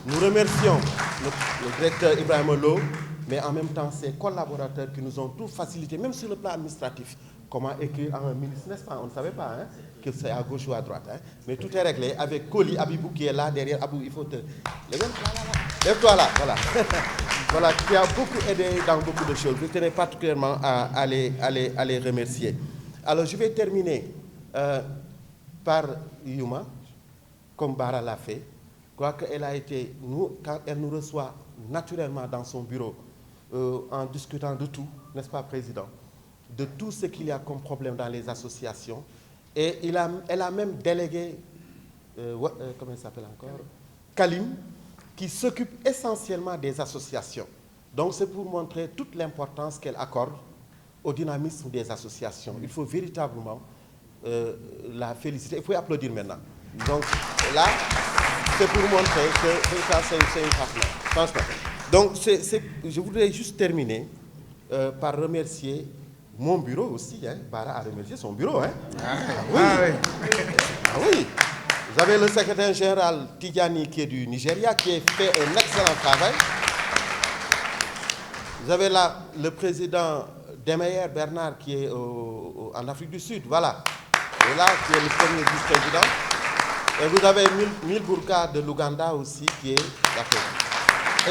Nous remercions le directeur Ibrahim Lo, mais en même temps ses collaborateurs qui nous ont tout facilité, même sur le plan administratif. Comment écrire à un ministre, n'est-ce pas? On ne savait pas que c'est à gauche ou à droite. Mais tout est réglé avec Koli Abibou qui est là derrière. Abou, il faut te... Lève-toi là, voilà. Voilà, qui a beaucoup aidé dans beaucoup de choses. Je tenais particulièrement à les remercier. Alors, je vais terminer par Yuma, comme Bara l'a fait. Quoique elle a été, quand elle nous reçoit naturellement dans son bureau, en discutant de tout, n'est-ce pas, Président, de tout ce qu'il y a comme problème dans les associations. Et elle a même délégué, comment il s'appelle encore, Kalim, qui s'occupe essentiellement des associations. Donc c'est pour montrer toute l'importance qu'elle accorde au dynamisme des associations. Il faut véritablement la féliciter. Il faut applaudir maintenant. Donc là, c'est pour montrer que ça, c'est une partenaire. Franchement. Donc je voudrais juste terminer par remercier mon bureau aussi. Bara a remercié son bureau. Oui. Ah oui. Vous avez le secrétaire général Tidjani qui est du Nigeria, qui a fait un excellent travail. Vous avez là le président Demeyer Bernard qui est en Afrique du Sud, voilà. Et là, qui est le premier vice-président. Et vous avez Milburka de l'Ouganda aussi qui est l'Afrique.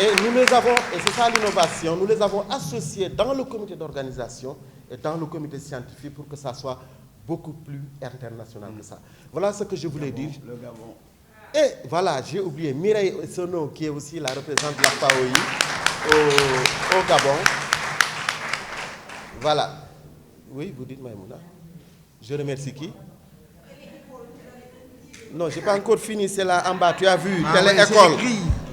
Et nous les avons, et c'est ça l'innovation, nous les avons associés dans le comité d'organisation et dans le comité scientifique pour que ça soit beaucoup plus international que ça. Voilà ce que je voulais dire. Le Gabon. Et voilà, j'ai oublié Mireille Sono, qui est aussi la représentante de la FAOI au Gabon. Voilà. Oui, vous dites Maïmouna. Je remercie qui? Non, je n'ai pas encore fini, c'est là en bas, tu as vu, télé-école.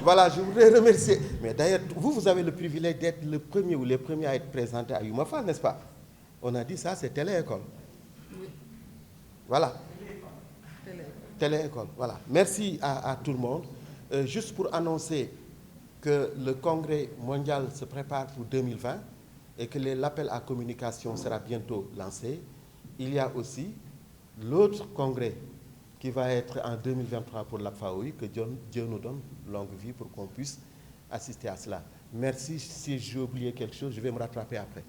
Voilà, je voudrais remercier. Mais d'ailleurs, vous avez le privilège d'être le premier ou les premiers à être présentés à UMAFA, n'est-ce pas? On a dit ça, c'est télé-école. Voilà. Télé-école, voilà. Merci à tout le monde. Juste pour annoncer que le congrès mondial se prépare pour 2020 et que l'appel à communication sera bientôt lancé. Il y a aussi l'autre congrès qui va être en 2023 pour la FAOI, que Dieu nous donne longue vie pour qu'on puisse assister à cela. Merci. Si j'ai oublié quelque chose, je vais me rattraper après.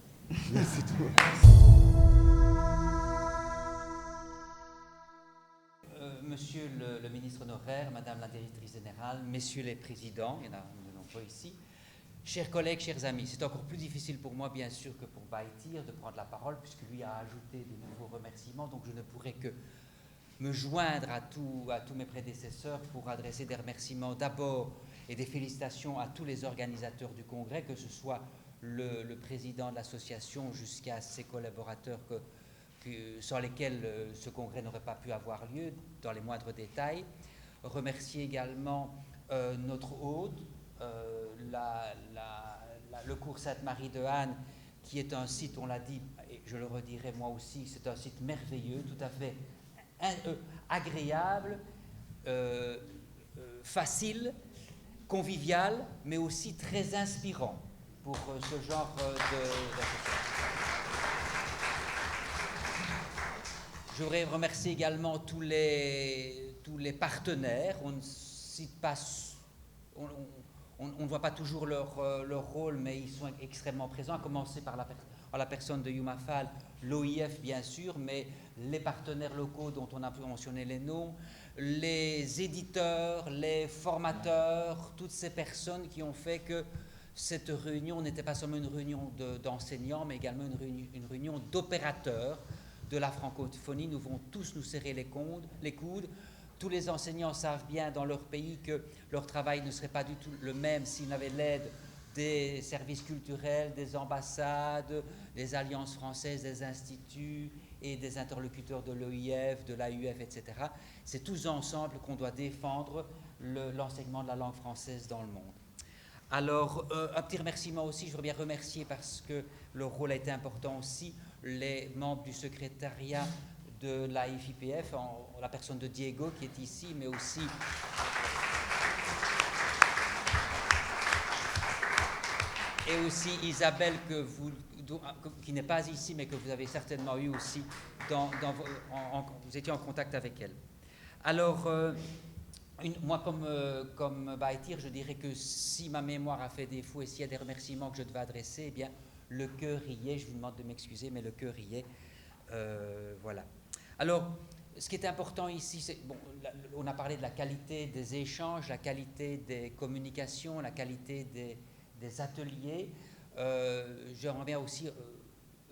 Merci tout le monde. Monsieur le ministre honoraire, Madame la directrice générale, Messieurs les présidents, il y en a de nombreux ici, Chers collègues, chers amis, c'est encore plus difficile pour moi, bien sûr, que pour Baïtir de prendre la parole, puisque lui a ajouté de nouveaux remerciements, donc je ne pourrais que me joindre à tous mes prédécesseurs pour adresser des remerciements d'abord et des félicitations à tous les organisateurs du congrès, que ce soit le président de l'association jusqu'à ses collaborateurs sans lesquels ce congrès n'aurait pas pu avoir lieu dans les moindres détails. Remercier également notre hôte, le cours Sainte-Marie de Anne, qui est un site, on l'a dit, et je le redirai moi aussi, c'est un site merveilleux, tout à fait agréable, facile, convivial, mais aussi très inspirant pour ce genre d'association. Je voudrais remercier également tous les partenaires. On ne cite pas, on ne voit pas toujours leur rôle, mais ils sont extrêmement présents, à commencer par la personne de Yumafal, l'OIF bien sûr, mais les partenaires locaux dont on a pu mentionner les noms, les éditeurs, les formateurs, toutes ces personnes qui ont fait que cette réunion n'était pas seulement une réunion d'enseignants, mais également une réunion d'opérateurs de la francophonie. Nous devons tous nous serrer les coudes. Tous les enseignants savent bien dans leur pays que leur travail ne serait pas du tout le même s'ils n'avaient l'aide des services culturels, des ambassades, des alliances françaises, des instituts et des interlocuteurs de l'OIF, de l'AUF, etc. C'est tous ensemble qu'on doit défendre l'enseignement de la langue française dans le monde. Alors, un petit remerciement aussi, je voudrais bien remercier parce que leur rôle a été important aussi, les membres du secrétariat de l'AIFIPF, en la personne de Diego qui est ici, mais aussi et aussi Isabelle qui n'est pas ici, mais que vous avez certainement eu aussi, vous étiez en contact avec elle. Alors, moi, comme Baïtir, je dirais que si ma mémoire a fait défaut et s'il y a des remerciements que je devais adresser, eh bien, le cœur y est. Je vous demande de m'excuser, mais le cœur y est. Voilà. Alors, ce qui est important ici, c'est, bon, on a parlé de la qualité des échanges, la qualité des communications, la qualité des ateliers. J'aimerais bien aussi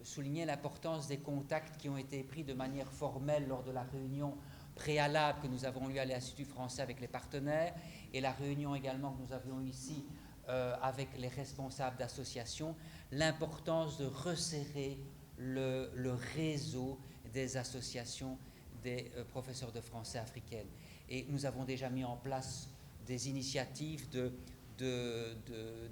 souligner l'importance des contacts qui ont été pris de manière formelle lors de la réunion préalable que nous avons eue à l'Institut français avec les partenaires et la réunion également que nous avions ici avec les responsables d'associations, l'importance de resserrer le réseau des associations des professeurs de français africaines. Et nous avons déjà mis en place des initiatives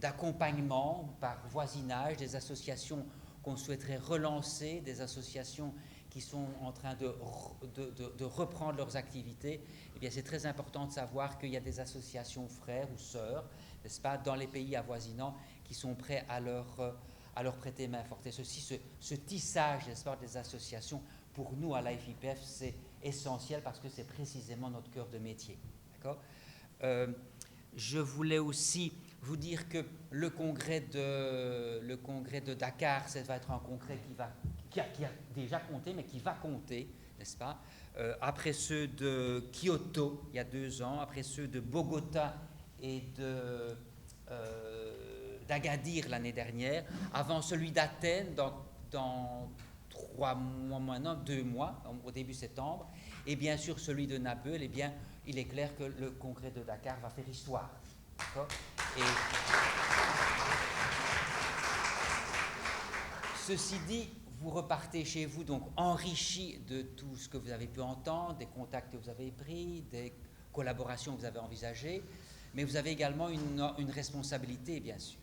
d'accompagnement par voisinage, des associations qu'on souhaiterait relancer, des associations qui sont en train de reprendre leurs activités. Eh bien, c'est très important de savoir qu'il y a des associations frères ou sœurs, n'est-ce pas, dans les pays avoisinants qui sont prêts à leur prêter main forte. Et ce tissage, n'est-ce pas, des associations, pour nous à l'AIFIPF, c'est essentiel parce que c'est précisément notre cœur de métier. D'accord ? Je voulais aussi vous dire que le congrès de Dakar, ça va être un congrès qui a déjà compté, mais qui va compter, n'est-ce pas, après ceux de Kyoto, il y a 2 ans, après ceux de Bogota et d'Agadir l'année dernière, avant celui d'Athènes dans 3 mois maintenant, 2 mois, au début septembre, et bien sûr celui de Nabeul. Eh bien, il est clair que le congrès de Dakar va faire histoire. D'accord ? Et ceci dit, vous repartez chez vous donc enrichi de tout ce que vous avez pu entendre, des contacts que vous avez pris, des collaborations que vous avez envisagées, mais vous avez également une responsabilité, bien sûr.